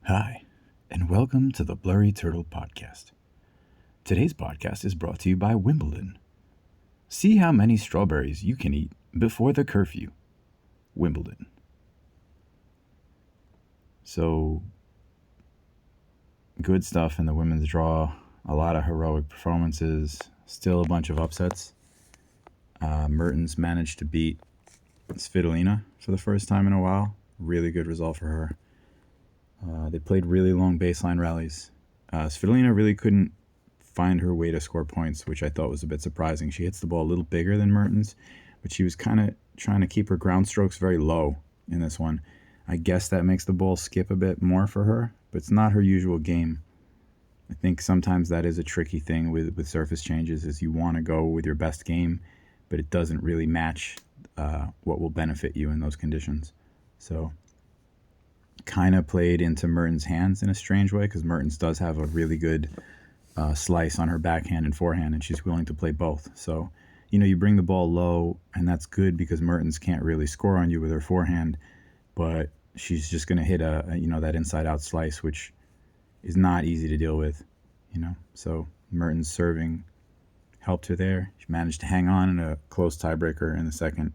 Hi, and welcome to the Blurry Turtle Podcast. Today's podcast is brought to you by Wimbledon. See how many strawberries you can eat before the curfew. Wimbledon. So, good stuff in the women's draw. A lot of heroic performances. Still a bunch of upsets. Mertens managed to beat Svitolina for the first time in a while. Really good result for her. They played really long baseline rallies. Svitolina really couldn't find her way to score points, which I thought was a bit surprising. She hits the ball a little bigger than Mertens, but she was kind of trying to keep her ground strokes very low in this one. I guess that makes the ball skip a bit more for her, but it's not her usual game. I think sometimes that is a tricky thing with surface changes, is you want to go with your best game, but it doesn't really match what will benefit you in those conditions. So kind of played into Mertens' hands in a strange way, because Mertens does have a really good slice on her backhand and forehand, and she's willing to play both. So, you bring the ball low, and that's good because Mertens can't really score on you with her forehand, but she's just going to hit that inside-out slice, which is not easy to deal with, So Mertens serving helped her there. She managed to hang on in a close tiebreaker in the second.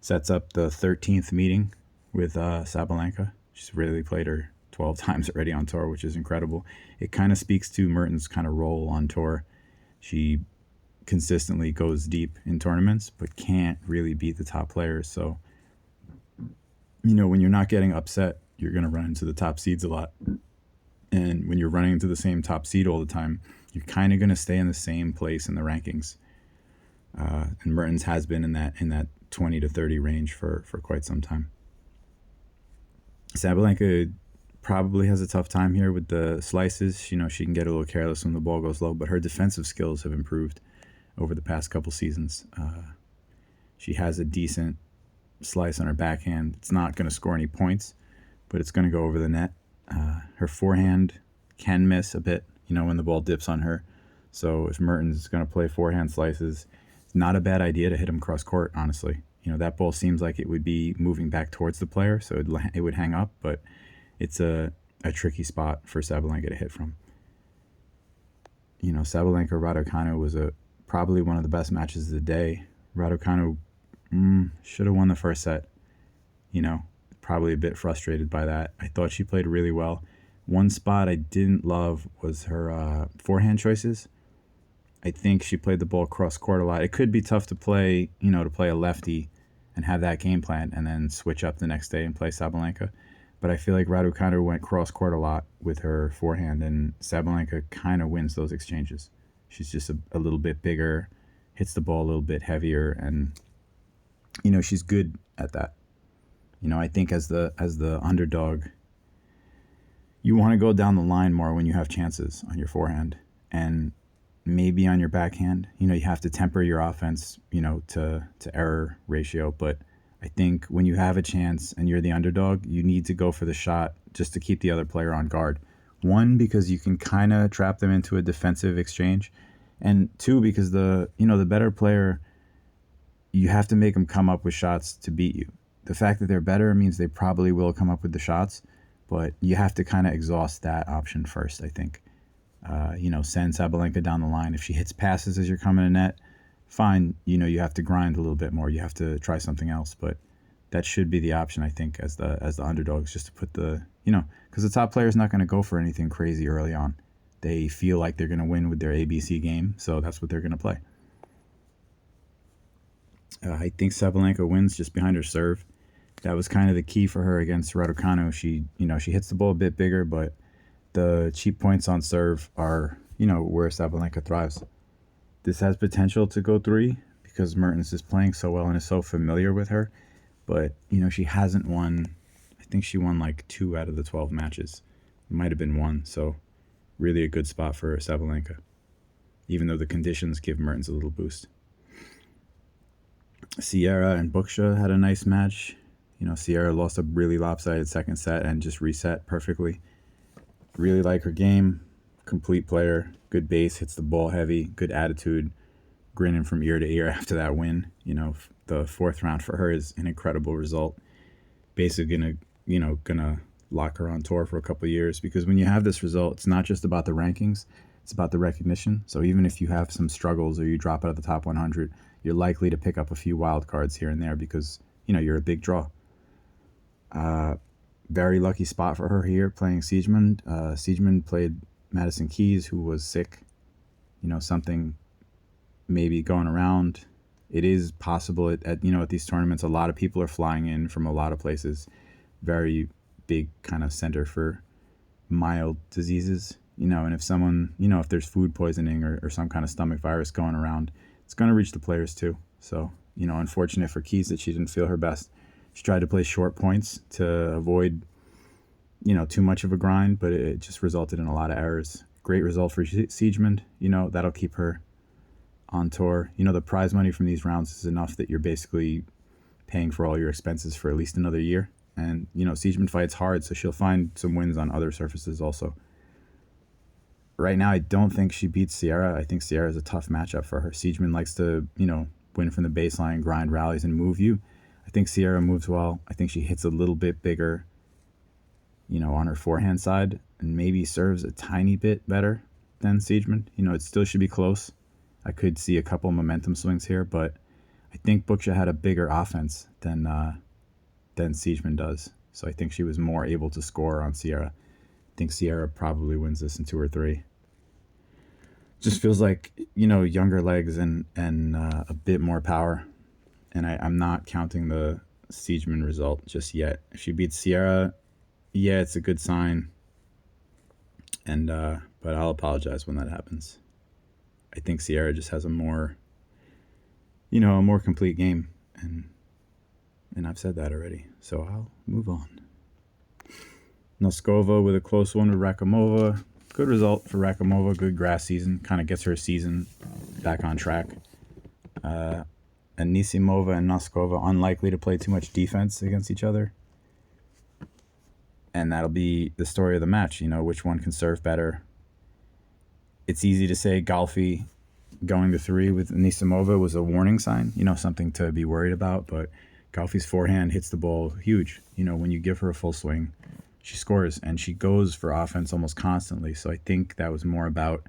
Sets up the 13th meeting with Sabalenka. She's really played her 12 times already on tour, which is incredible. It kind of speaks to Mertens' kind of role on tour. She consistently goes deep in tournaments, but can't really beat the top players. So, when you're not getting upset, you're going to run into the top seeds a lot. And when you're running into the same top seed all the time, you're kind of going to stay in the same place in the rankings. And Mertens has been in that 20 to 30 range for quite some time. Sabalenka probably has a tough time here with the slices. She can get a little careless when the ball goes low, but her defensive skills have improved over the past couple seasons. She has a decent slice on her backhand. It's not going to score any points, but it's going to go over the net. Her forehand can miss a bit, when the ball dips on her. So if Mertens is going to play forehand slices, it's not a bad idea to hit him cross court, honestly. That ball seems like it would be moving back towards the player, so it would hang up, but it's a tricky spot for Sabalenka to hit from. Sabalenka-Raducanu was probably one of the best matches of the day. Raducanu should have won the first set. Probably a bit frustrated by that. I thought she played really well. One spot I didn't love was her forehand choices. I think she played the ball cross court a lot. It could be tough to play, to play a lefty and have that game plan and then switch up the next day and play Sabalenka. But I feel like Raducanu went cross court a lot with her forehand, and Sabalenka kind of wins those exchanges. She's just a little bit bigger, hits the ball a little bit heavier, and she's good at that. I think as the underdog, you want to go down the line more when you have chances on your forehand, and maybe on your backhand, you have to temper your offense, to error ratio. But I think when you have a chance and you're the underdog, you need to go for the shot just to keep the other player on guard. One, because you can kind of trap them into a defensive exchange, and two, because the better player, you have to make them come up with shots to beat you. The fact that they're better means they probably will come up with the shots, but you have to kind of exhaust that option first, I think. Send Sabalenka down the line. If she hits passes as you're coming to net, fine. You have to grind a little bit more. You have to try something else, but that should be the option, I think, as the underdogs, just to put because the top player is not going to go for anything crazy early on. They feel like they're going to win with their ABC game, so that's what they're going to play. I think Sabalenka wins just behind her serve. That was kind of the key for her against Raducanu. She hits the ball a bit bigger, but the cheap points on serve are, where Sabalenka thrives. This has potential to go 3 because Mertens is playing so well and is so familiar with her. But, she hasn't won. I think she won like 2 out of the 12 matches. It might have been 1. So really a good spot for Sabalenka, even though the conditions give Mertens a little boost. Sierra and Buksha had a nice match. Sierra lost a really lopsided second set and just reset perfectly. Really like her game. Complete player. Good base. Hits the ball heavy. Good attitude. Grinning from ear to ear after that win. The 4th round for her is an incredible result. Basically gonna lock her on tour for a couple of years, because when you have this result, it's not just about the rankings, it's about the recognition. So even if you have some struggles or you drop out of the top 100, you're likely to pick up a few wild cards here and there because, you're a big draw. Very lucky spot for her here playing Siegemund. Siegemund played Madison Keys, who was sick. Something maybe going around. It is possible at these tournaments, a lot of people are flying in from a lot of places. Very big kind of center for mild diseases, and if someone, if there's food poisoning or some kind of stomach virus going around, it's going to reach the players too. So, unfortunate for Keys that she didn't feel her best. She tried to play short points to avoid, too much of a grind, but it just resulted in a lot of errors. Great result for Siegemund. That'll keep her on tour. The prize money from these rounds is enough that you're basically paying for all your expenses for at least another year. And, Siegemund fights hard, so she'll find some wins on other surfaces also. Right now, I don't think she beats Sierra. I think Sierra is a tough matchup for her. Siegemund likes to, win from the baseline, grind rallies, and move you. I think Sierra moves well. I think she hits a little bit bigger, on her forehand side, and maybe serves a tiny bit better than Siegemund. It still should be close. I could see a couple momentum swings here, but I think Buksha had a bigger offense than Siegemund does. So I think she was more able to score on Sierra. I think Sierra probably wins this in 2 or 3. Just feels like, younger legs and a bit more power. And I'm not counting the Siegemund result just yet. If she beats Sierra, yeah, it's a good sign. And but I'll apologize when that happens. I think Sierra just has a more complete game, and I've said that already, so I'll move on. Noskova with a close one with Rakimova. Good result for Rakimova. Good grass season. Kind of gets her season back on track. Anisimova and Noskova unlikely to play too much defense against each other. And that'll be the story of the match, which one can serve better. It's easy to say Galfi going to 3 with Anisimova was a warning sign, something to be worried about. But Galfi's forehand hits the ball huge. When you give her a full swing, she scores, and she goes for offense almost constantly. So I think that was more about,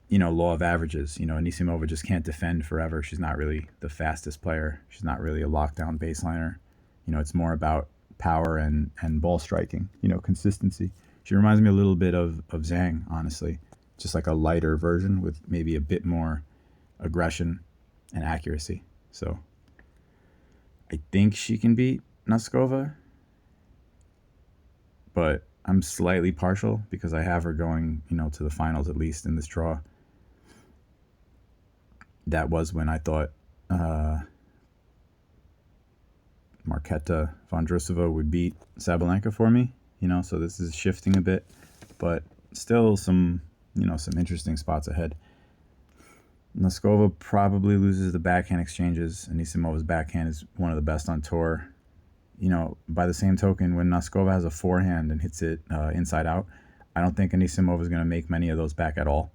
law of averages. Anisimova just can't defend forever. She's not really the fastest player. She's not really a lockdown baseliner. It's more about power and ball striking, consistency. She reminds me a little bit of Zhang, honestly. Just like a lighter version with maybe a bit more aggression and accuracy. So I think she can beat Noskova, but I'm slightly partial because I have her going, to the finals at least in this draw. That was when I thought Marketa Vondrousova would beat Sabalenka for me, so this is shifting a bit, but still some interesting spots ahead. Noskova probably loses the backhand exchanges. Anisimova's backhand is one of the best on tour. By the same token, when Noskova has a forehand and hits it inside out, I don't think Anisimova is going to make many of those back at all.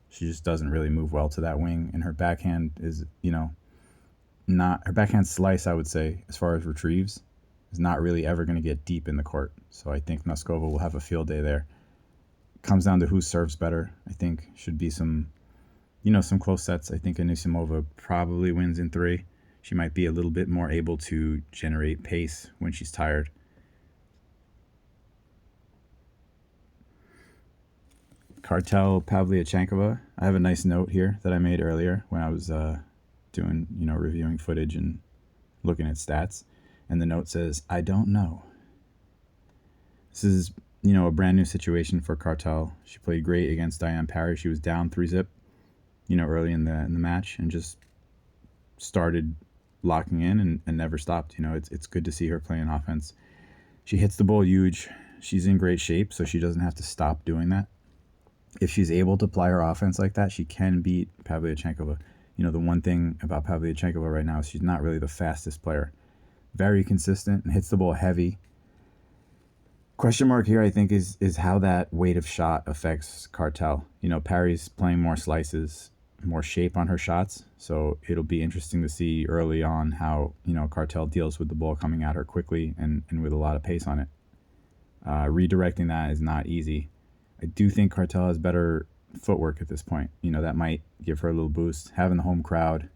She just doesn't really move well to that wing, and her backhand is, not her backhand slice, I would say, as far as retrieves, is not really ever going to get deep in the court. So I think Noskova will have a field day there. Comes down to who serves better. I think should be some close sets. I think Anisimova probably wins in 3. She might be a little bit more able to generate pace when she's tired. Kartel Pavlyuchenkova. I have a nice note here that I made earlier when I was doing, reviewing footage and looking at stats. And the note says, I don't know. This is, a brand new situation for Kartel. She played great against Diane Parry. She was down 3-0, early in the match, and just started locking in and never stopped. It's good to see her playing offense. She hits the ball huge. She's in great shape, so she doesn't have to stop doing that. If she's able to apply her offense like that, she can beat Pavlyuchenkova. The one thing about Pavlyuchenkova right now is she's not really the fastest player. Very consistent and hits the ball heavy. Question mark here, I think, is how that weight of shot affects Kartel. Parry's playing more slices, more shape on her shots, so it'll be interesting to see early on how, Kartel deals with the ball coming at her quickly and with a lot of pace on it. Redirecting that is not easy. I do think Cartel has better footwork at this point. That might give her a little boost. Having the home crowd.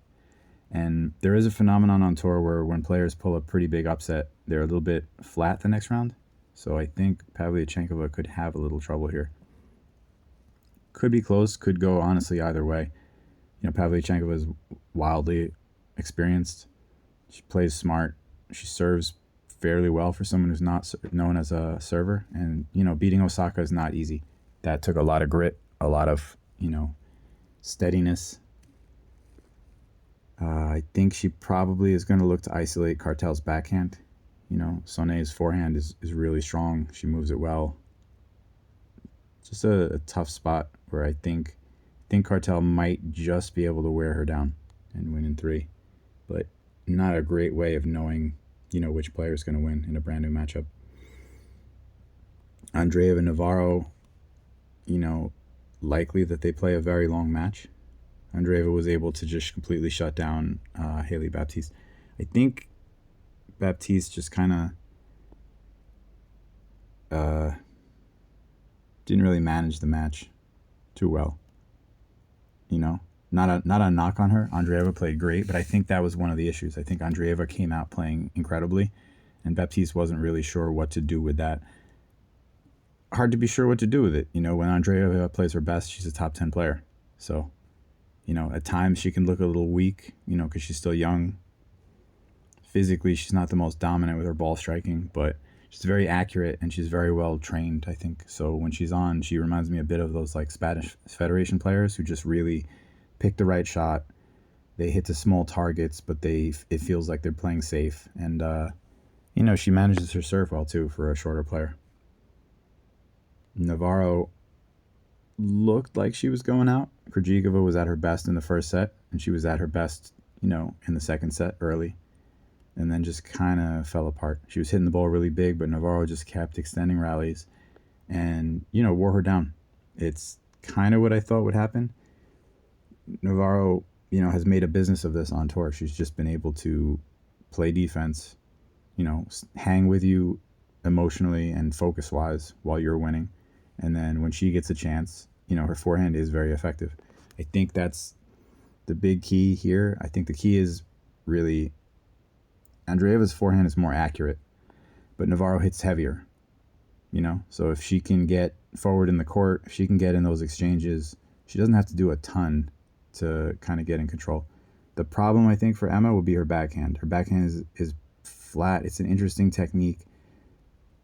And there is a phenomenon on tour where when players pull a pretty big upset, they're a little bit flat the next round. So I think Pavlyuchenkova could have a little trouble here. Could be close, could go honestly either way. Pavlyuchenkova is wildly experienced. She plays smart. She serves fairly well for someone who's not known as a server. And, beating Osaka is not easy. That took a lot of grit, a lot of, steadiness. I think she probably is going to look to isolate Cartel's backhand. Sonet's forehand is really strong. She moves it well. Just a tough spot where I think Cartel might just be able to wear her down and win in 3. But not a great way of knowing, which player is going to win in a brand new matchup. Andreeva Navarro, likely that they play a very long match. Andreeva was able to just completely shut down Haley Baptiste. I think Baptiste just kind of didn't really manage the match too well. Not a knock on her. Andreeva played great, but I think that was one of the issues. I think Andreeva came out playing incredibly, and Baptiste wasn't really sure what to do with that. Hard to be sure what to do with it. When Andreeva plays her best, she's a top 10 player. So, at times she can look a little weak, because she's still young. Physically, she's not the most dominant with her ball striking, but she's very accurate and she's very well trained, I think. So when she's on, she reminds me a bit of those like Spanish Federation players who just really pick the right shot. They hit the small targets, but it feels like they're playing safe. And, she manages her serve well, too, for a shorter player. Navarro looked like she was going out. Krejcikova was at her best in the first set, and she was at her best, in the second set early, and then just kind of fell apart. She was hitting the ball really big, but Navarro just kept extending rallies and, wore her down. It's kind of what I thought would happen. Navarro, has made a business of this on tour. She's just been able to play defense, hang with you emotionally and focus-wise while you're winning. And then when she gets a chance, her forehand is very effective. I think that's the big key here. I think the key is really Andreeva's forehand is more accurate, but Navarro hits heavier, So if she can get forward in the court, if she can get in those exchanges, she doesn't have to do a ton to kind of get in control. The problem, I think, for Emma will be her backhand. Her backhand is flat. It's an interesting technique.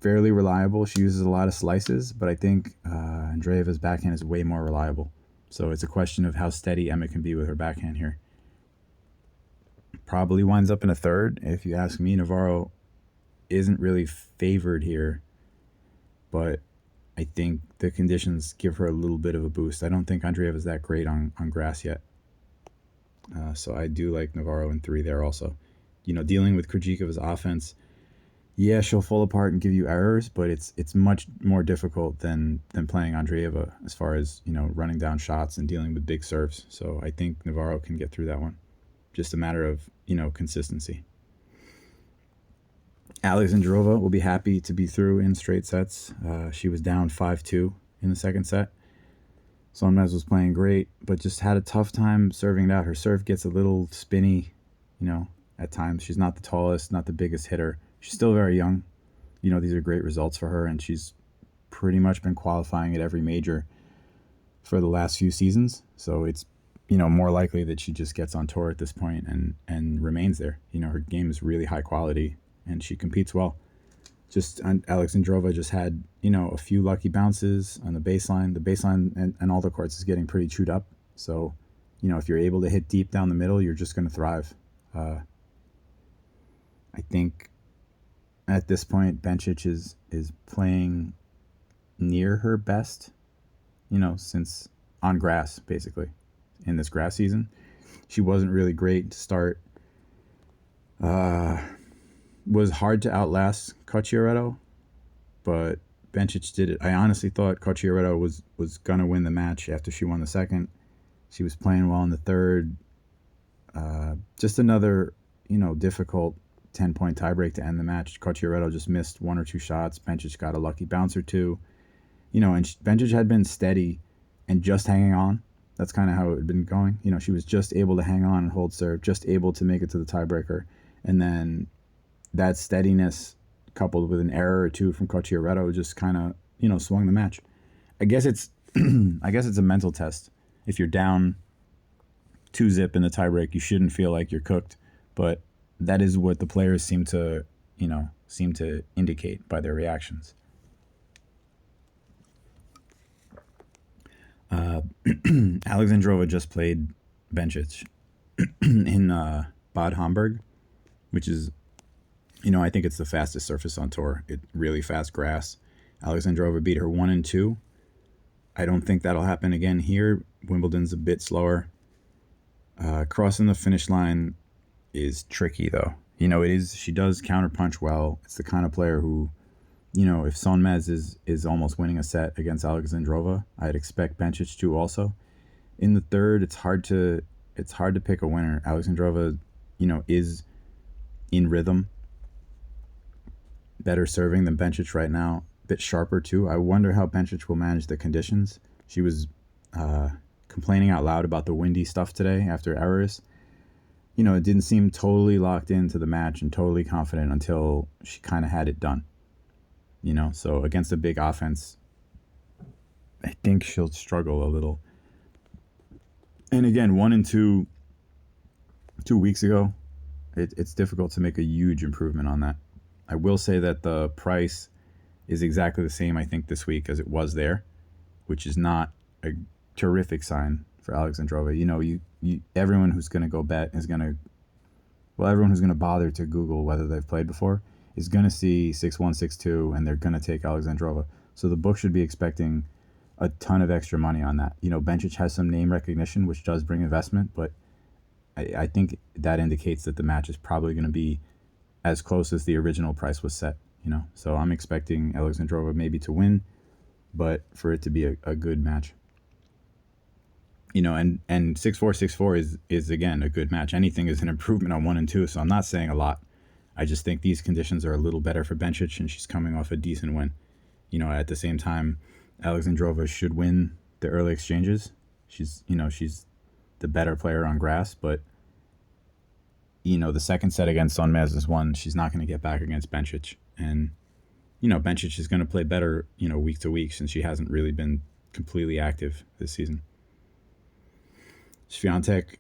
Fairly reliable. She uses a lot of slices, but I think Andreeva's backhand is way more reliable. So it's a question of how steady Emma can be with her backhand here. Probably winds up in a third. If you ask me, Navarro isn't really favored here, but I think the conditions give her a little bit of a boost. I don't think Andreeva's that great on grass yet. So I do like Navarro in 3 there also. Dealing with Krejcikova's offense, yeah, she'll fall apart and give you errors, but it's much more difficult than playing Andreeva as far as, running down shots and dealing with big serves. So I think Navarro can get through that one. Just a matter of, consistency. Alexandrova will be happy to be through in straight sets. She was down 5-2 in the second set. Sonmez was playing great, but just had a tough time serving it out. Her serve gets a little spinny, at times. She's not the tallest, not the biggest hitter. She's still very young. These are great results for her, and she's pretty much been qualifying at every major for the last few seasons. So it's, more likely that she just gets on tour at this point and remains there. Her game is really high quality, and she competes well. Just Alexandrova just had, a few lucky bounces on the baseline. The baseline and all the courts is getting pretty chewed up. So, if you're able to hit deep down the middle, you're just going to thrive. I think at this point, Bencic is playing near her best, since on grass, basically, in this grass season. She wasn't really great to start. Was hard to outlast Cocciaretto, but Bencic did it. I honestly thought Cocciaretto was going to win the match after she won the second. She was playing well in the third. Just another, difficult 10-point tiebreak to end the match. Cocciaretto just missed 1 or 2 shots. Bencic got a lucky bounce or two. And Bencic had been steady and just hanging on. That's kind of how it had been going. She was just able to hang on and hold serve, just able to make it to the tiebreaker. And then that steadiness coupled with an error or two from Cocciaretto just kind of, swung the match. I guess it's a mental test. If you're down 2-zip in the tiebreak, you shouldn't feel like you're cooked, but that is what the players seem to indicate by their reactions. Alexandrova just played Bencic in Bad Homburg, which is, I think it's the fastest surface on tour. It's really fast grass. Alexandrova beat her 1-2. I don't think that'll happen again here. Wimbledon's a bit slower. Crossing the finish line is tricky, though. It is. She does counterpunch well. It's the kind of player who, if Sonmez is almost winning a set against Alexandrova, I'd expect Bencic to also. In the third, it's hard to pick a winner. Alexandrova, is in rhythm, better serving than Bencic right now. A bit sharper too. I wonder how Bencic will manage the conditions. She was complaining out loud about the windy stuff today after errors. It didn't seem totally locked into the match and totally confident until she kind of had it done. So against a big offense, I think she'll struggle a little. And again, 1-2 2 weeks ago, it's difficult to make a huge improvement on that. I will say that the price is exactly the same, I think, this week as it was there, which is not a terrific sign for Alexandrova. Everyone who's going to go bet is going to, everyone who's going to bother to Google whether they've played before is going to see 6-1, 6-2, and they're going to take Alexandrova. So the book should be expecting a ton of extra money on that. Bencic has some name recognition, which does bring investment, but I think that indicates that the match is probably going to be as close as the original price was set. So I'm expecting Alexandrova maybe to win, but for it to be a good match. And 6-4, 6-4 is again a good match. Anything is an improvement on 1 and 2, so I'm not saying a lot. I just think these conditions are a little better for Bencic, and she's coming off a decent win. At the same time, Alexandrova should win the early exchanges. She's the better player on grass, but the second set against Sonmez is one she's not going to get back against Bencic. And Bencic is going to play better, week to week, since she hasn't really been completely active this season. Swiatek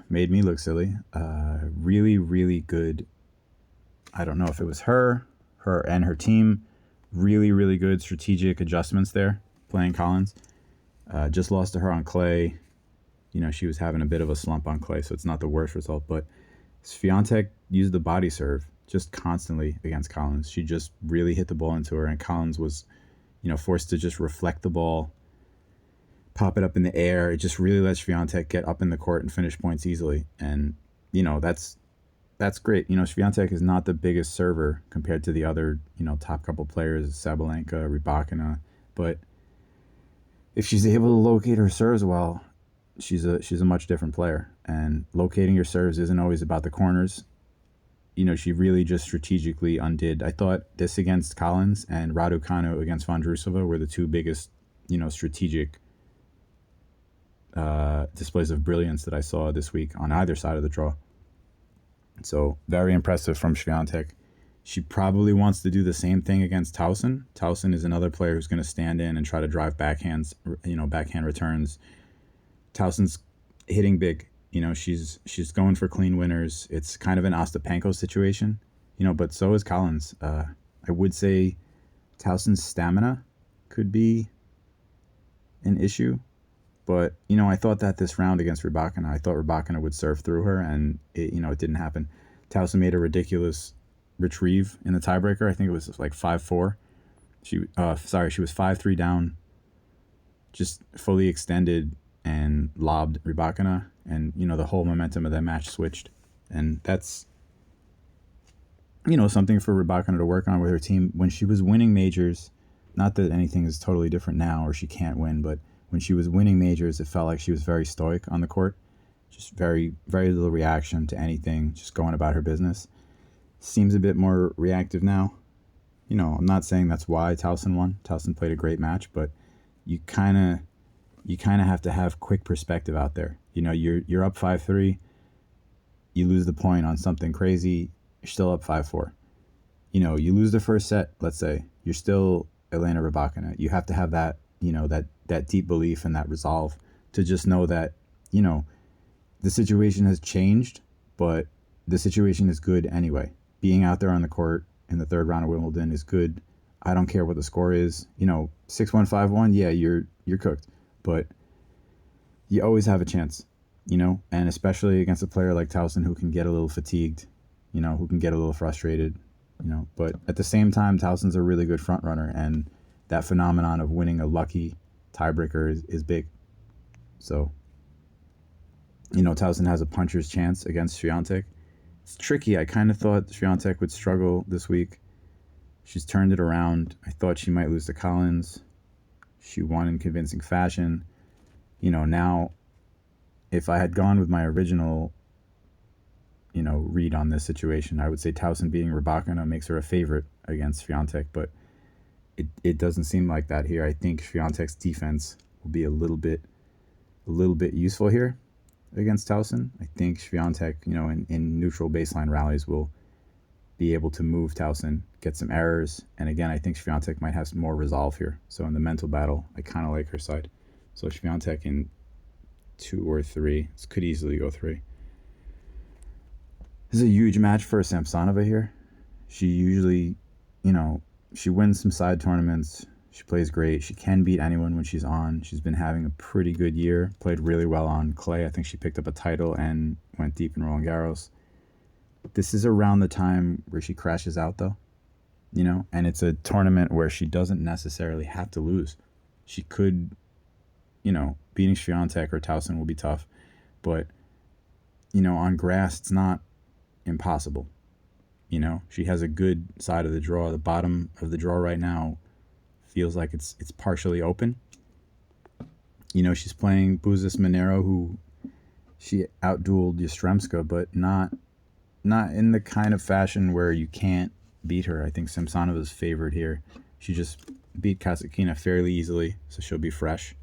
made me look silly. Really, really good. I don't know if it was her and her team. Really, really good strategic adjustments there, playing Collins. Just lost to her on clay. She was having a bit of a slump on clay, so it's not the worst result. But Swiatek used the body serve just constantly against Collins. She just really hit the ball into her, and Collins was, forced to just reflect the ball, pop it up in the air. It just really lets Swiatek get up in the court and finish points easily. And, that's great. Swiatek is not the biggest server compared to the other, top couple players, Sabalenka, Rybakina. But if she's able to locate her serves well, she's a much different player. And locating your serves isn't always about the corners. She really just strategically undid. I thought this against Collins and Raducanu against Vondrousova were the two biggest, strategic displays of brilliance that I saw this week on either side of the draw. So very impressive from Swiatek. She probably wants to do the same thing against Tauson. Tauson is another player who's going to stand in and try to drive backhands, backhand returns. Tauson's hitting big. She's going for clean winners. It's kind of an Ostapenko situation, but so is Collins. I would say Tauson's stamina could be an issue. But, I thought that this round against Rybakina, I thought Rybakina would serve through her, and it didn't happen. Tauson made a ridiculous retrieve in the tiebreaker. I think it was like 5-4. She was 5-3 down, just fully extended and lobbed Rybakina, and, the whole momentum of that match switched. And that's, something for Rybakina to work on with her team. When she was winning majors, not that anything is totally different now or she can't win, but when she was winning majors, it felt like she was very stoic on the court. Just very, very little reaction to anything, just going about her business. seems a bit more reactive now. I'm not saying that's why Towson won. Towson played a great match, but you kind of have to have quick perspective out there. You're up 5-3, you lose the point on something crazy, you're still up 5-4. You lose the first set, let's say, you're still Elena Rybakina. You have to have that, that deep belief and that resolve to just know that, the situation has changed, but the situation is good anyway. Being out there on the court in the third round of Wimbledon is good. I don't care what the score is. 6-1, 5-1, yeah, you're cooked. But you always have a chance, and especially against a player like Towson who can get a little fatigued, who can get a little frustrated, But at the same time, Towson's a really good front runner, and that phenomenon of winning a lucky tiebreaker is big. So, Towson has a puncher's chance against Swiatek. It's tricky. I kind of thought Swiatek would struggle this week. She's turned it around. I thought she might lose to Collins. She won in convincing fashion. Now, if I had gone with my original, read on this situation, I would say Towson beating Rybakina makes her a favorite against Swiatek, but it doesn't seem like that here. I think Swiatek's defense will be a little bit useful here against Towson. I think Swiatek, in neutral baseline rallies will be able to move Towson, get some errors, and again, I think Swiatek might have some more resolve here. So in the mental battle, I kind of like her side. So Swiatek in 2 or 3. This could easily go 3. This is a huge match for Samsonova here. She usually, she wins some side tournaments. She plays great. She can beat anyone when she's on. She's been having a pretty good year. Played really well on clay. I think she picked up a title and went deep in Roland Garros. This is around the time where she crashes out, though. And it's a tournament where she doesn't necessarily have to lose. She could, beating Swiatek or Towson will be tough. But, on grass, it's not impossible. She has a good side of the draw. The bottom of the draw right now feels like it's partially open. She's playing Buzis Monero, who she outdueled Yastremska, but not in the kind of fashion where you can't beat her. I think Samsonova's favored here. She just beat Kasatkina fairly easily, so she'll be fresh.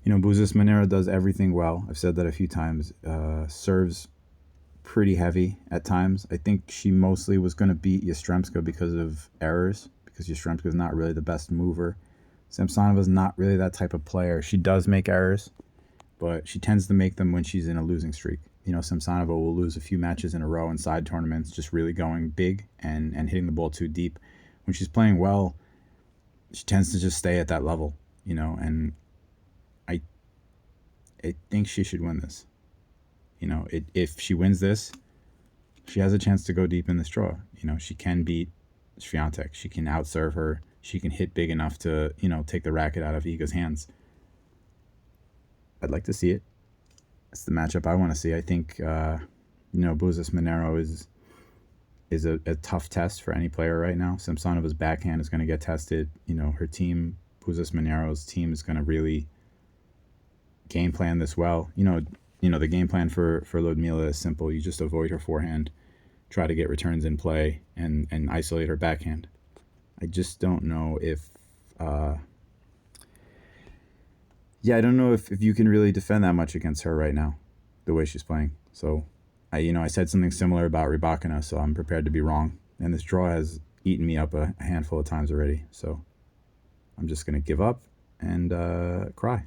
Buzis Monero does everything well. I've said that a few times. Serves pretty heavy at times. I think she mostly was going to beat Yastremska because of errors, because Yastremska is not really the best mover. Samsonova's not really that type of player. She does make errors, but she tends to make them when she's in a losing streak. Samsonova will lose a few matches in a row in side tournaments, just really going big and hitting the ball too deep. When she's playing well, she tends to just stay at that level, and I think she should win this. If she wins this, she has a chance to go deep in this draw. She can beat Swiatek. She can outserve her. She can hit big enough to, take the racket out of Iga's hands. I'd like to see it. That's the matchup I want to see. I think, Buzis Monero is a tough test for any player right now. Samsonova's backhand is going to get tested. Her team, Buzis Monero's team, is going to really game plan this well. The game plan for Ludmila is simple. You just avoid her forehand, try to get returns in play, and isolate her backhand. I just don't know if... I don't know if you can really defend that much against her right now, the way she's playing. So, I said something similar about Rybakina, so I'm prepared to be wrong. And this draw has eaten me up a handful of times already. So, I'm just going to give up and cry.